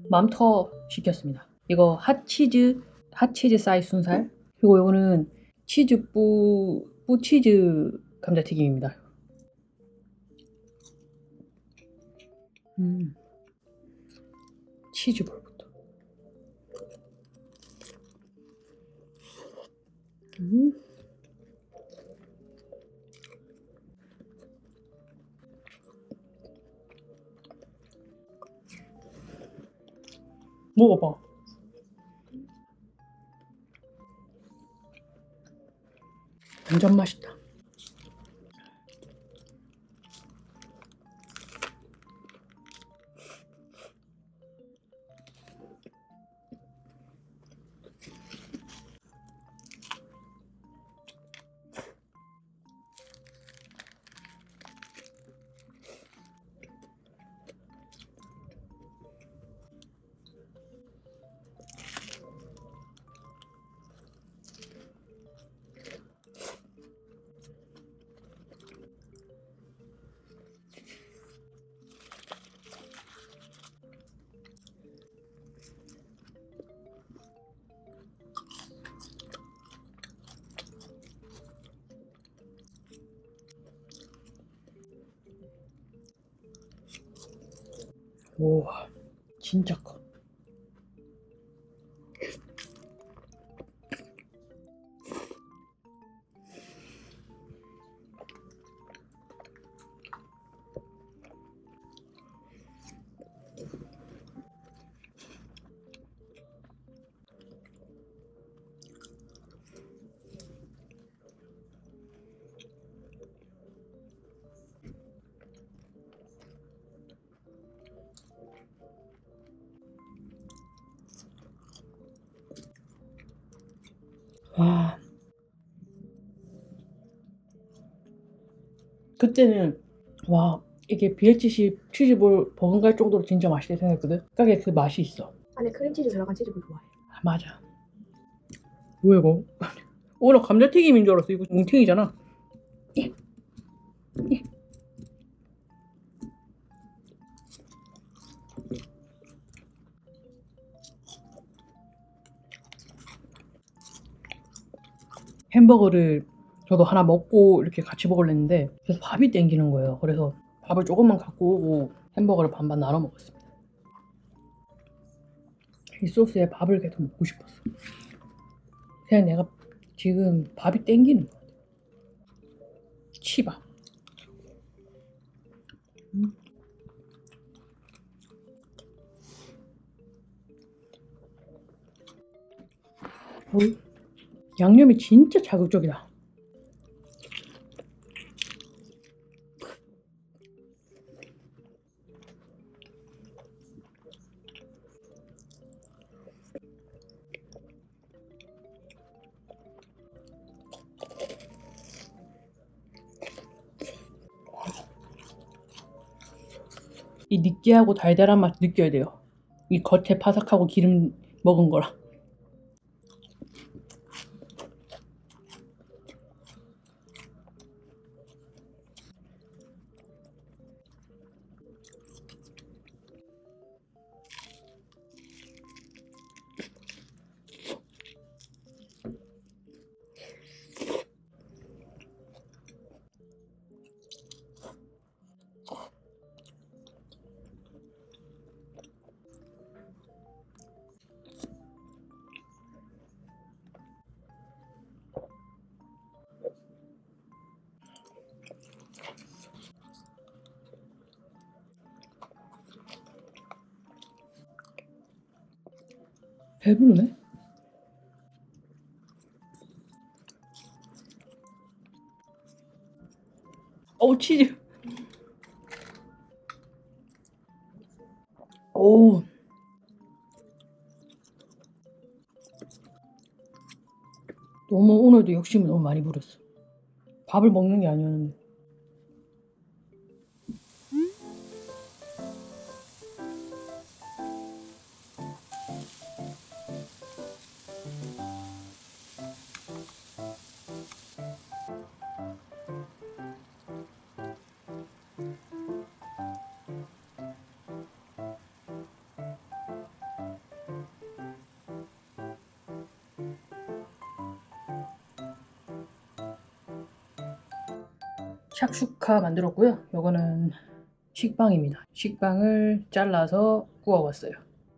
맘터 시켰습니다. 이거 핫치즈 쌀 순살. 그리고 이거는 치즈 치즈 감자튀김입니다. 치즈볼부터. 먹어봐. 완전 맛있다. 오, 진짜 커. 와, 그때는 와 이게 BLTC 치즈볼 버금갈 정도로 진짜 맛있게 생겼거든. 가게 그 맛이 있어. 안에 크림치즈 들어간 치즈볼 좋아해. 아, 맞아. 뭐야 이거? 나 감자튀김인 줄 알았어. 이거 뭉탱이잖아. 햄버거를 저도 하나 먹고 이렇게 같이 먹으려 했는데 계속 밥이 땡기는 거예요. 그래서 밥을 조금만 갖고 오고 햄버거를 반반 나눠 먹었습니다. 이 소스에 밥을 계속 먹고 싶었어. 그냥 내가 지금 밥이 땡기는 거야. 치밥. 양념이 진짜 자극적이다. 이 느끼하고 달달한 맛 느껴야 돼요. 이 겉에 바삭하고 기름 먹은 거라. 배부르네. 치즈. 오. 너무 오늘도 욕심을 너무 많이 부렸어. 밥을 먹는 게 아니었는데. 샥슈카 만들었고요. 요거는 식빵입니다. 식빵을 잘라서 구워봤어요.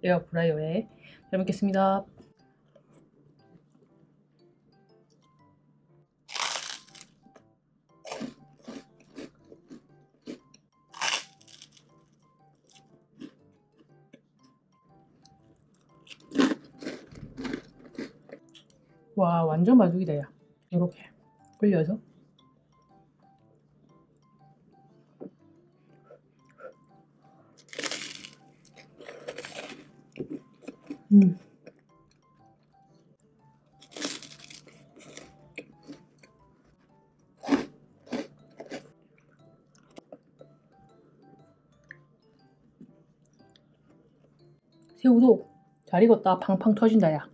에어프라이어에. 잘 먹겠습니다. 와, 완전 맛있다. 야, 이렇게 불려서. 음. 새우도 잘 익었다. 팡팡 터진다. 야.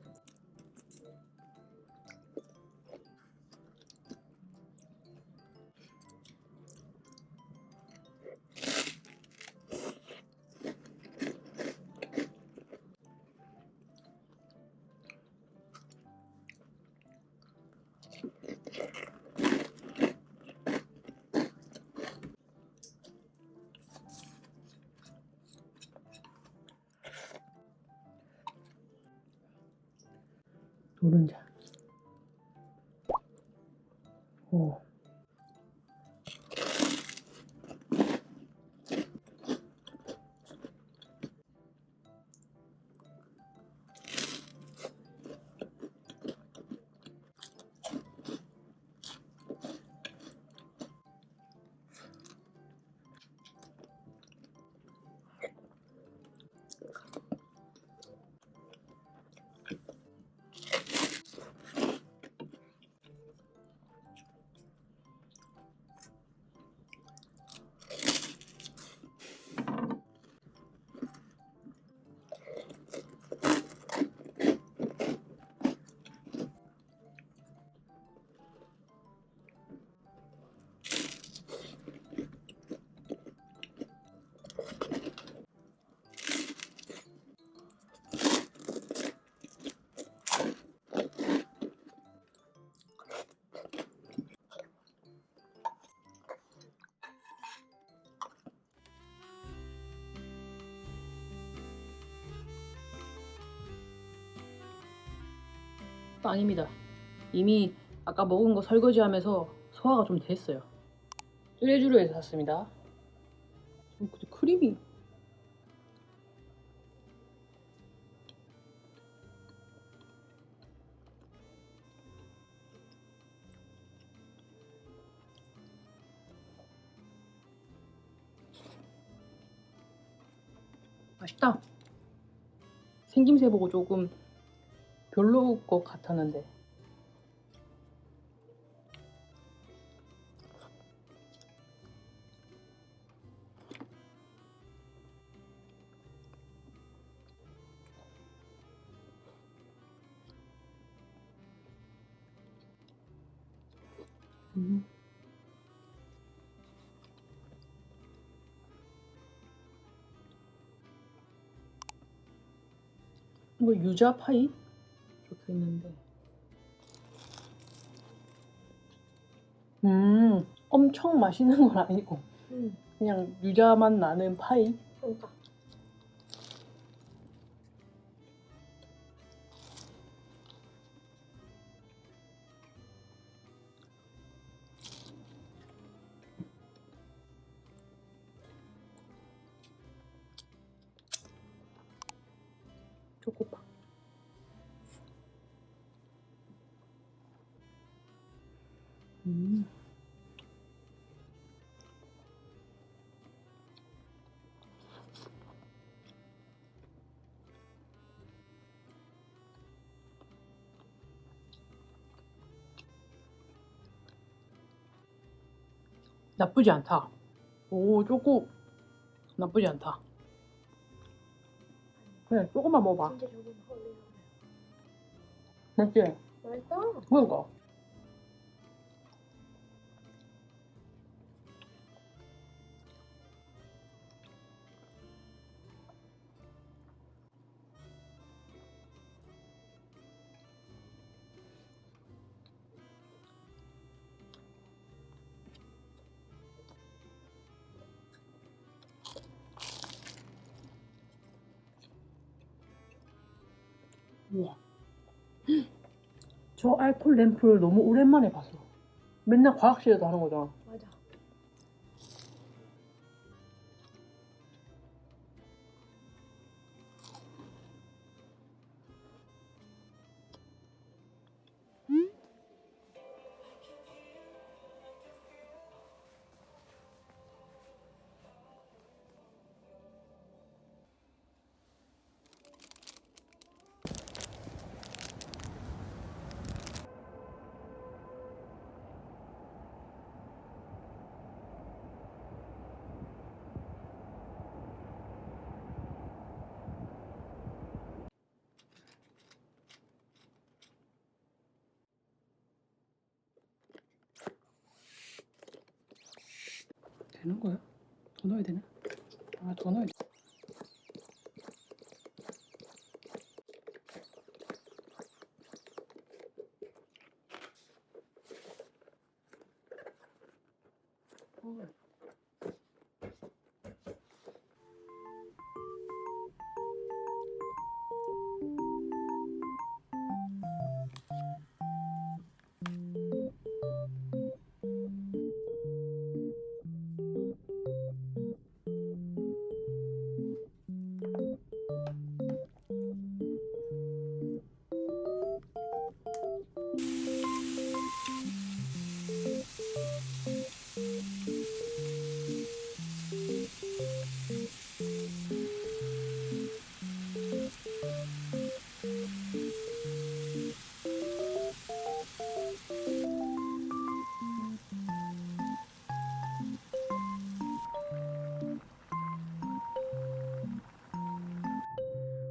노른자. 오. 빵입니다. 이미 아까 먹은 거 설거지하면서 소화가 좀 됐어요. 뚜레쥬르에서 샀습니다. 근데 크림이 맛있다. 생김새 보고 조금 별로일 것 같았는데. 이거 유자 파이? 적혀 있는데. 엄청 맛있는 건 아니고 그냥 유자 맛 나는 파이? 그러니까 초코파. 나쁘지 않다. 오, 초코 나쁘지 않다. 그냥 조금만 먹어봐. 진짜 조금 헐리요. 맞지? 맛있다. 그러니까. 저알콜 램프를 너무 오랜만에 봤어. 맨날 과학실에서 하는 거잖아. 맞아. 되는 거야? 더 넣어야 되나? 아, 더 넣어야 돼.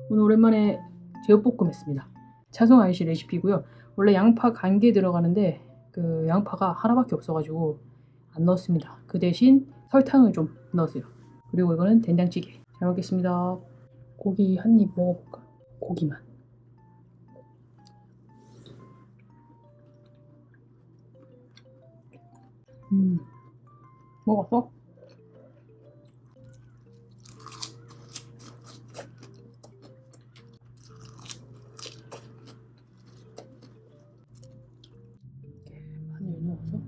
오늘 오랜만에 제육볶음 했습니다. 차성 아이씨 레시피고요. 원래 양파 간 게 들어가는데 그 양파가 하나밖에 없어가지고 안 넣었습니다. 그 대신 설탕을 좀 넣었어요. 그리고 이거는 된장찌개. 잘 먹겠습니다. 고기 한 입 먹어볼까? 고기만. 먹었어? 마늘 넣어서.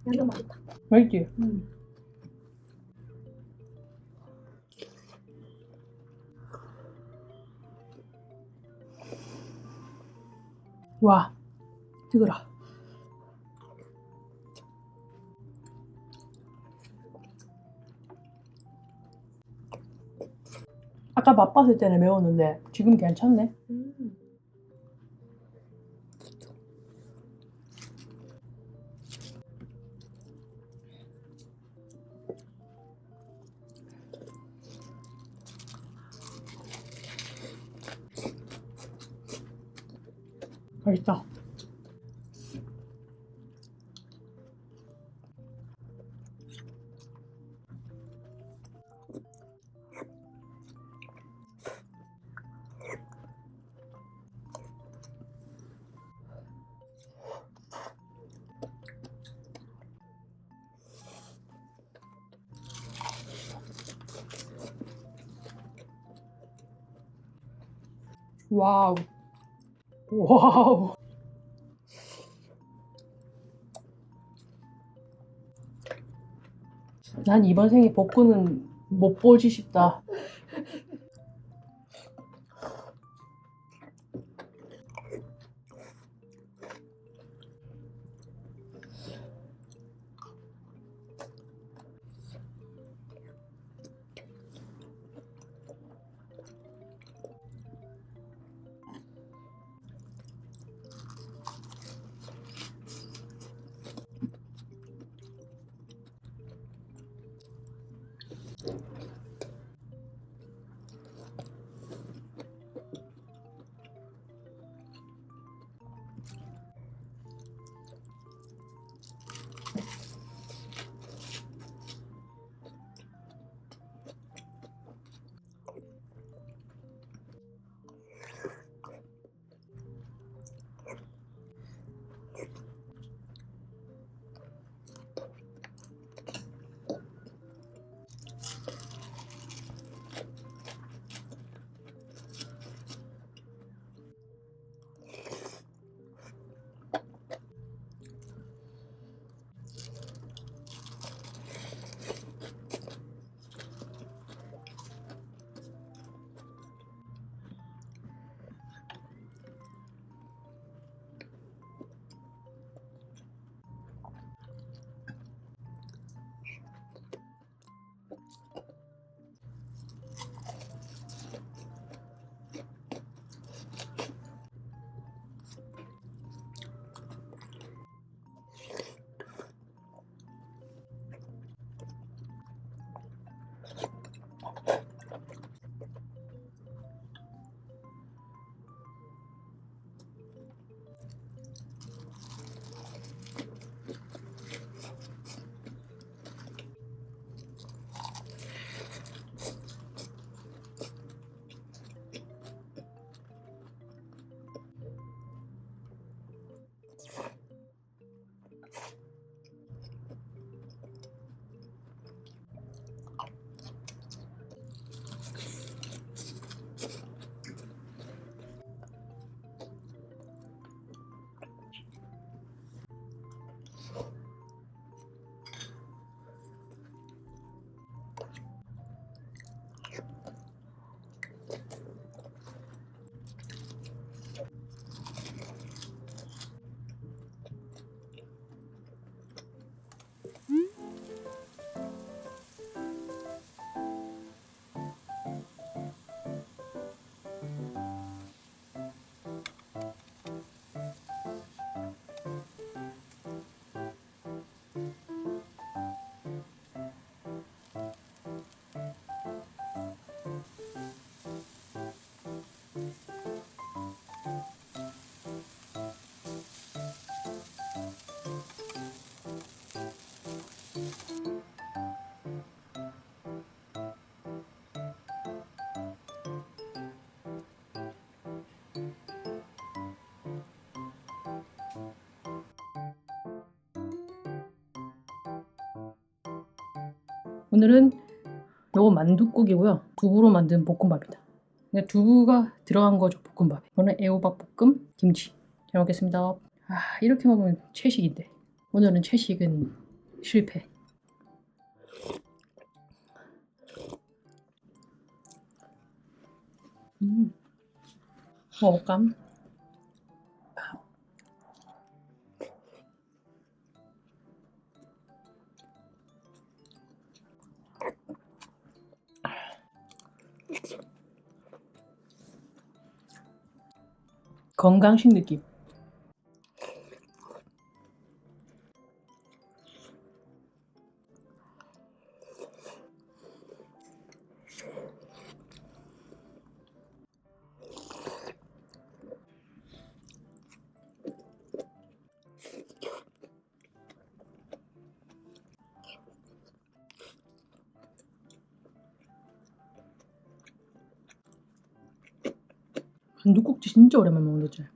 양념 맛있다. 맛있지? 와, 뜨거라. 아까 맛봤을 때는 매웠는데 지금 괜찮네. 맛있다. 와우. 와우. 난 이번 생에 복근은 못 보지 싶다. 오늘은 요거 만둣국이고요. 두부로 만든 볶음밥이다. 근데 두부가 들어간 거죠, 볶음밥에. 이거는 애호박 볶음 김치. 잘 먹겠습니다. 아, 이렇게 먹으면 채식인데 오늘은 채식은 실패. 먹을까? 건강식 느낌. 만둣국지 진짜 오랜만에 먹는다.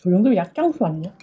저 정도면 약장수 아니냐?